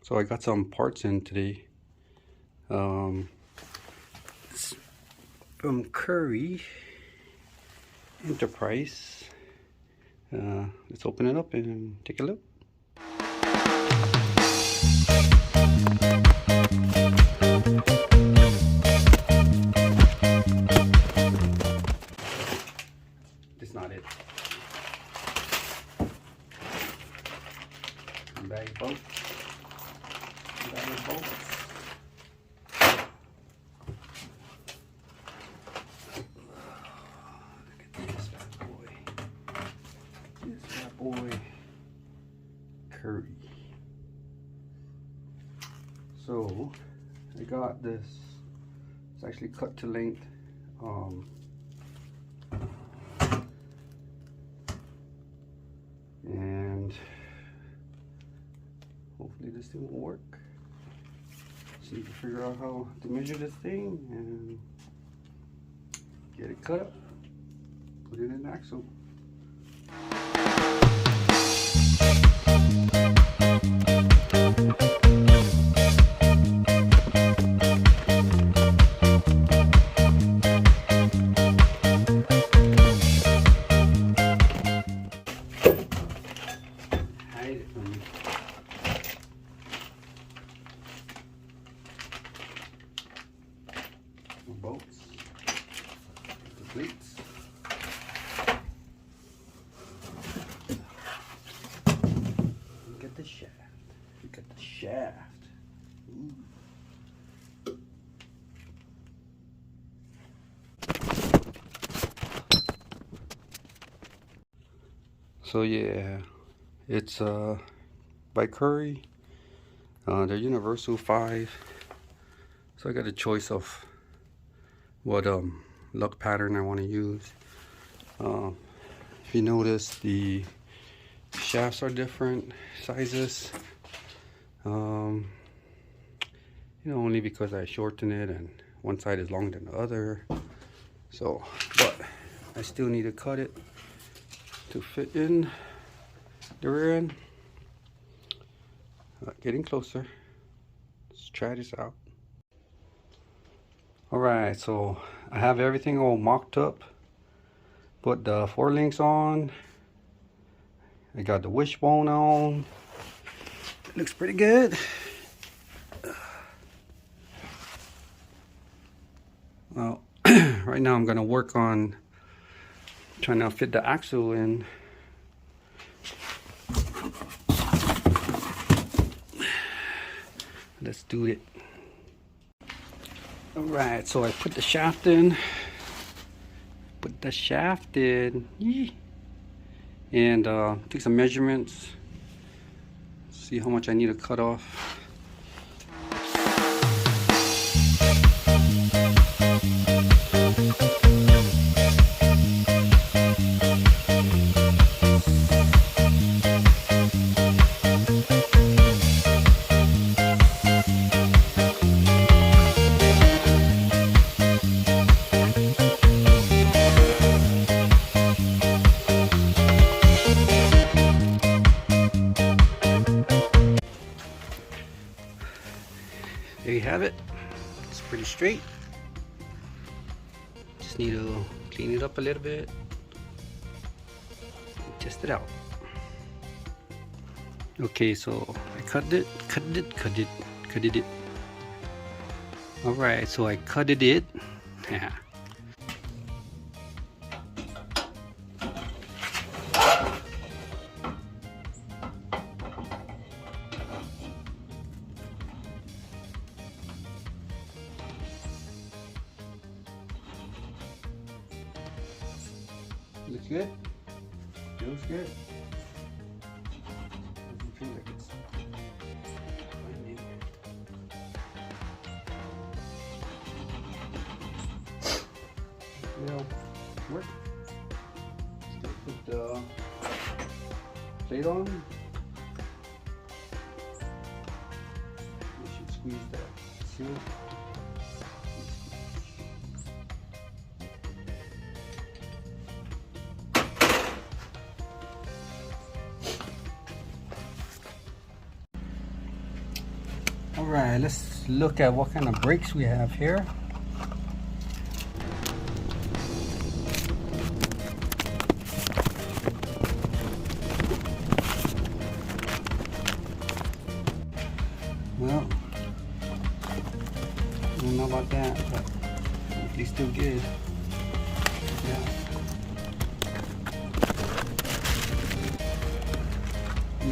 So I got some parts in today. It's from Curry Enterprise. Let's open it up and take a look. That's not it. Bag of bolts. Bag of bolts. Look at this bad boy. This bad boy. Curry. So I got this. It's actually cut to length. And hopefully this thing will work. So you can figure out how to measure this thing and get it cut up, put it in the axle. Hide it from me. Bolts, the plates. Look at the shaft. Look at the shaft. Ooh. So yeah, it's by Curry. They're Universal 5. So I got a choice of what luck pattern I want to use. If you notice, the shafts are different sizes. You know, only because I shorten it and one side is longer than the other. So, but I still need to cut it to fit in the rear end. Getting closer. Let's try this out. Alright, so I have everything all mocked up. Put the 4 links on. I got the wishbone on. It looks pretty good. Well, right now I'm gonna work on trying to fit the axle in. Let's do it. Alright, so I put the shaft in. Put the shaft in. Yee. And took some measurements. See how much I need to cut off. There you have it. It's pretty straight. Just need to clean it up a little bit. Test it out. Okay, so I cut it. Alright, so I cutted it. Looks good. Feels good. Doesn't feel like it's binding. It'll work. Still put the plate on. We should squeeze that seal. Alright, let's look at what kind of brakes we have here. Well, I don't know about that, but hopefully still good. Yeah.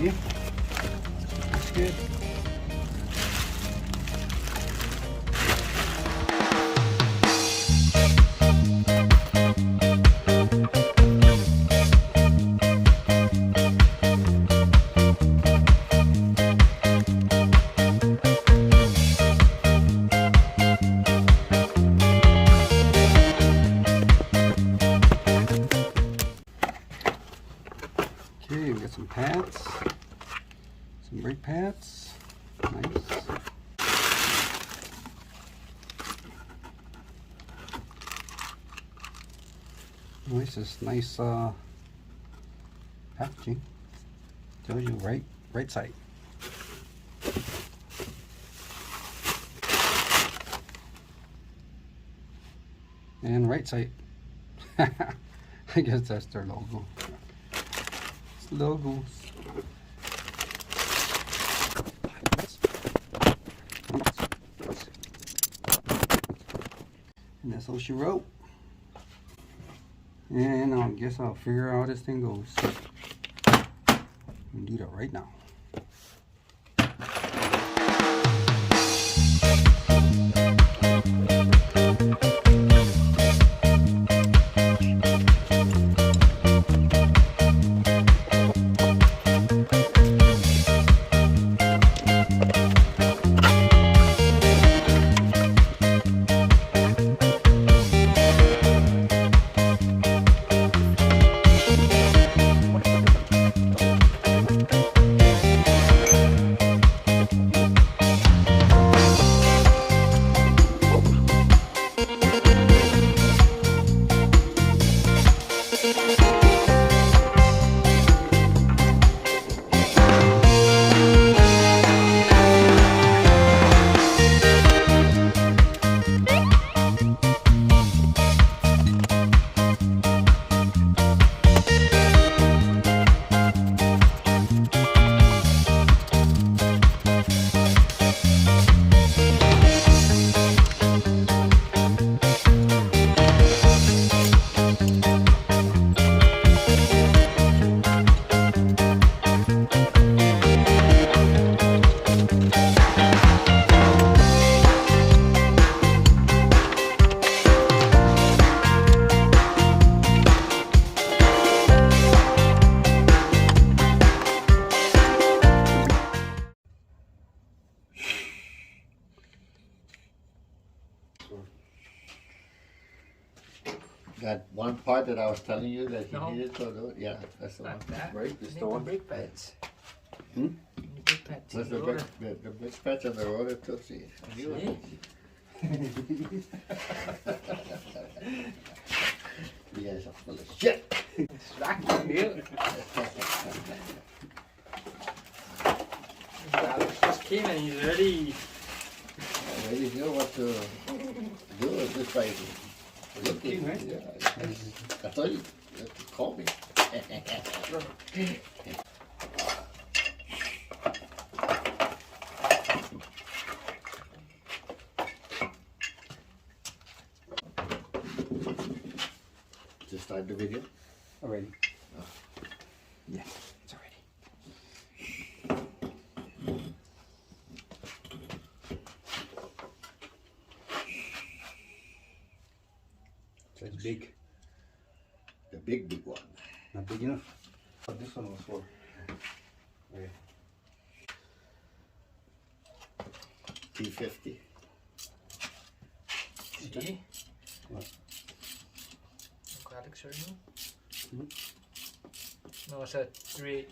Yeah, that's good. Okay, we got some pads, some brake pads, nice. This is nice packaging. Tells you right side. And right side. I guess that's their logo. It's logos. And that's all she wrote. And I guess I'll figure out how this thing goes. I'm gonna do that right now. That one part that I was telling you that you No. needed to do it? Yeah, that's the one. Not that. Right, You this need the one? brake pads. Hmm? You need brake pads. What's in the rotor. big patch on the rotor too? See, I knew it. You guys are full of shit. It's vacuum here. Alex just came and he's ready. I already know what to do with this by looking. Right? Yeah, I told you to call me. To start the video? Already. Oh. Yeah, it's already. So it's big. The big one. Not big enough. What this one was for. Okay. T50. See? What? Alex showing you? Mhm. No, it's a 3/8.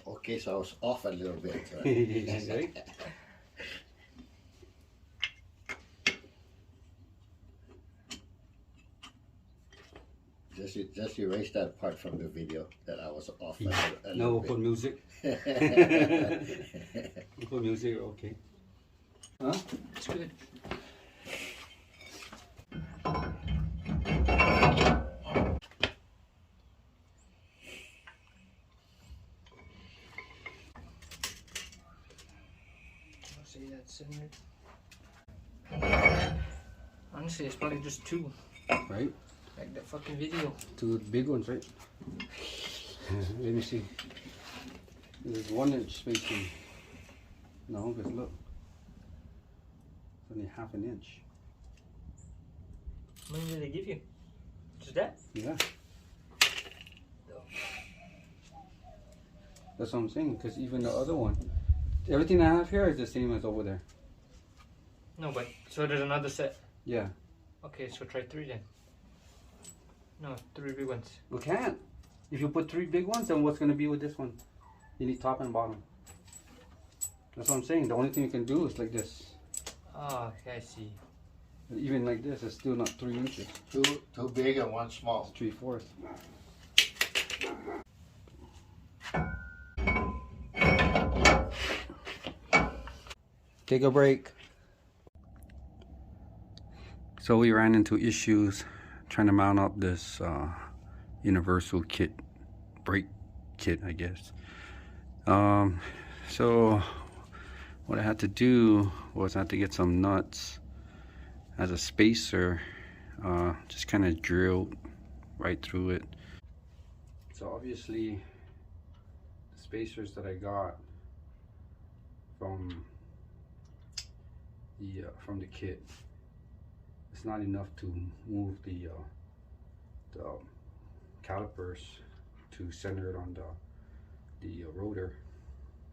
Okay, so I was off a little bit. Right? Just erase that part from the video that I was off. A No, little put music. Put music, okay. Huh? It's good. I'll say that's in there. Honestly, it's probably just two. Right? Like the fucking video. Two big ones, right? Let me see. There's 1 inch spacing. No, because look. It's only ½ an inch. How many did they give you? Just that? Yeah. That's what I'm saying, because even the other one, everything I have here is the same as over there. No, but so there's another set. Yeah. Okay, so try 3 then. No, 3 big ones. We can't. If you put 3 big ones, then what's going to be with this one? You need top and bottom. That's what I'm saying. The only thing you can do is like this. Oh, okay, I see. And even like this, it's still not 3 inches. Two big and one small. 3/4. Take a break. So we ran into issues trying to mount up this universal kit, brake kit, I guess. So what I had to do was I had to get some nuts as a spacer, just kind of drilled right through it. So obviously the spacers that I got from the kit, it's not enough to move the calipers to center it on the rotor.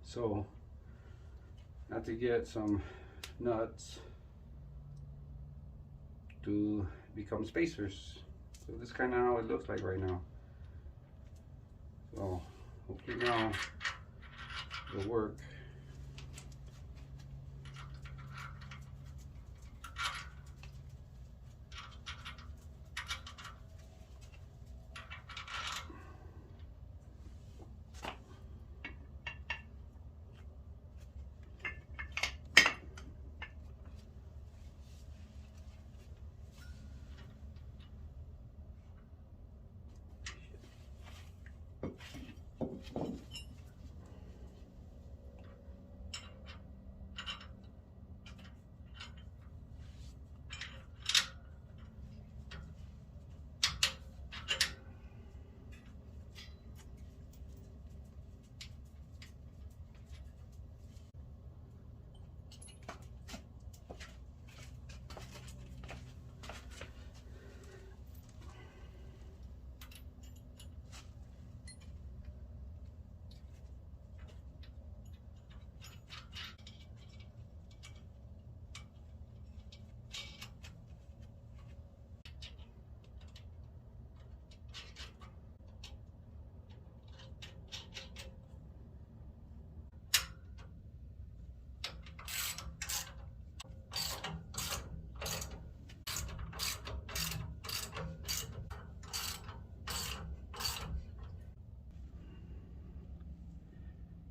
So I have to get some nuts to become spacers. So this is kind of how it looks like right now. So hopefully now it'll work.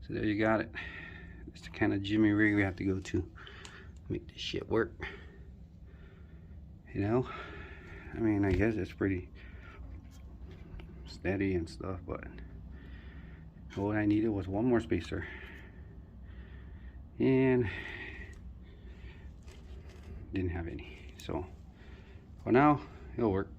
So there you got it. It's the kind of jimmy rig we have to go to make this shit work. You know, I mean, I guess it's pretty steady and stuff, but all I needed was one more spacer, and didn't have any. So for now, it'll work.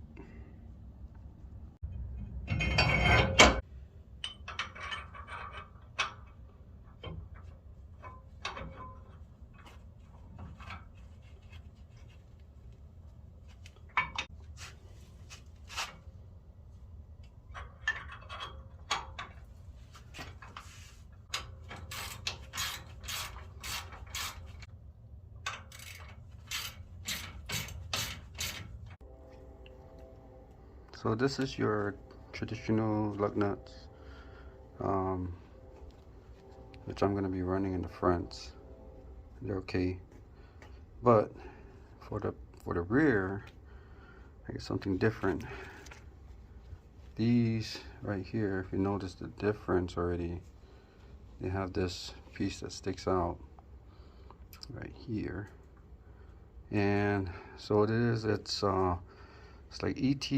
So this is your traditional lug nuts, which I'm going to be running in the fronts. They're okay, but for the rear, I get something different. these right here, if you notice the difference already, they have this piece that sticks out right here. And so it is, it's like ET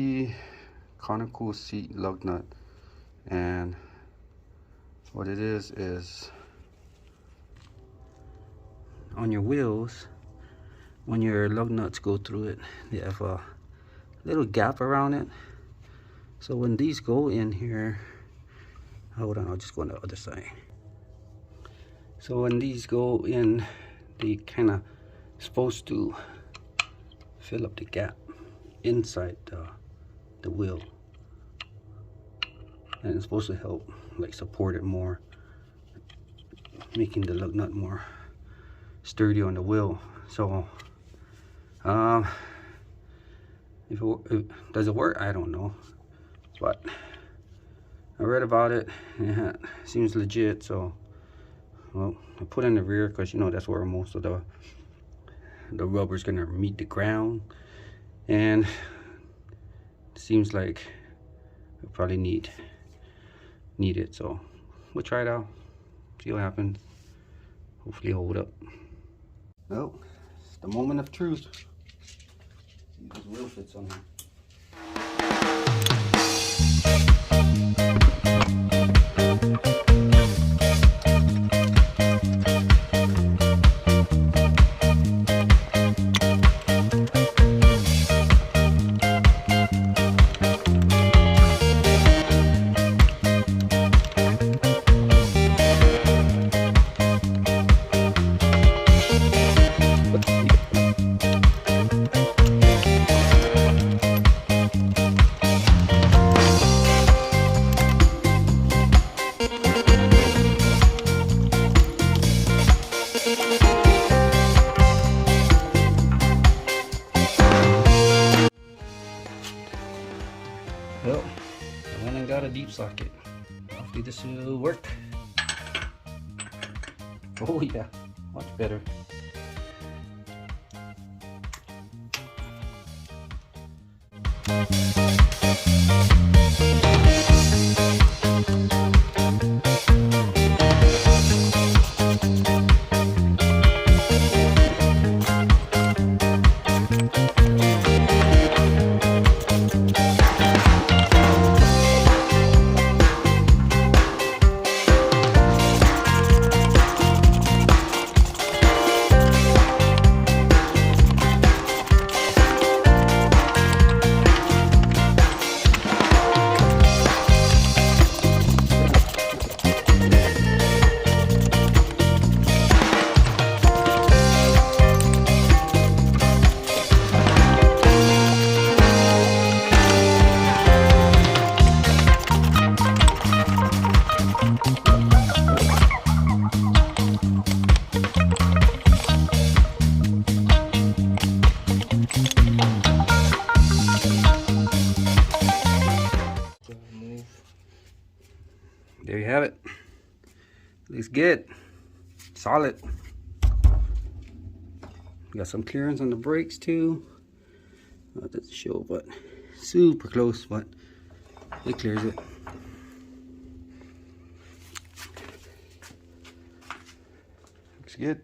conical seat lug nut. And what it is on your wheels, when your lug nuts go through it, they have a little gap around it. So when these go in here, hold on, I'll just go on the other side. So when these go in, they kind of supposed to fill up the gap inside the wheel, and it's supposed to help like support it more, making the lug nut more sturdy on the wheel. So if does it work? I don't know, but I read about it and it seems legit. So well, I put in the rear because you know that's where most of the rubber's gonna meet the ground, and it seems like I probably need it. So we'll try it out, see what happens. Hopefully hold up. Well, it's the moment of truth. See if this wheel fits on here. Well, I went and got a deep socket. Hopefully this will work. Oh yeah, much better. There you have it. Looks good. Solid. Got some clearance on the brakes too. That doesn't show, but super close, but it clears it. Looks good.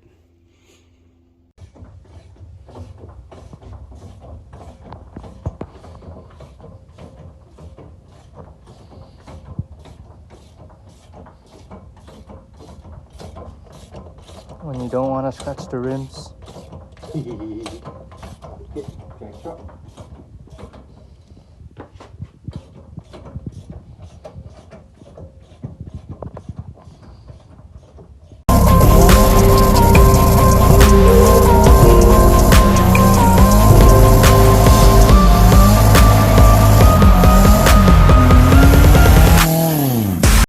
When you don't want to scratch the rims. Can I chop?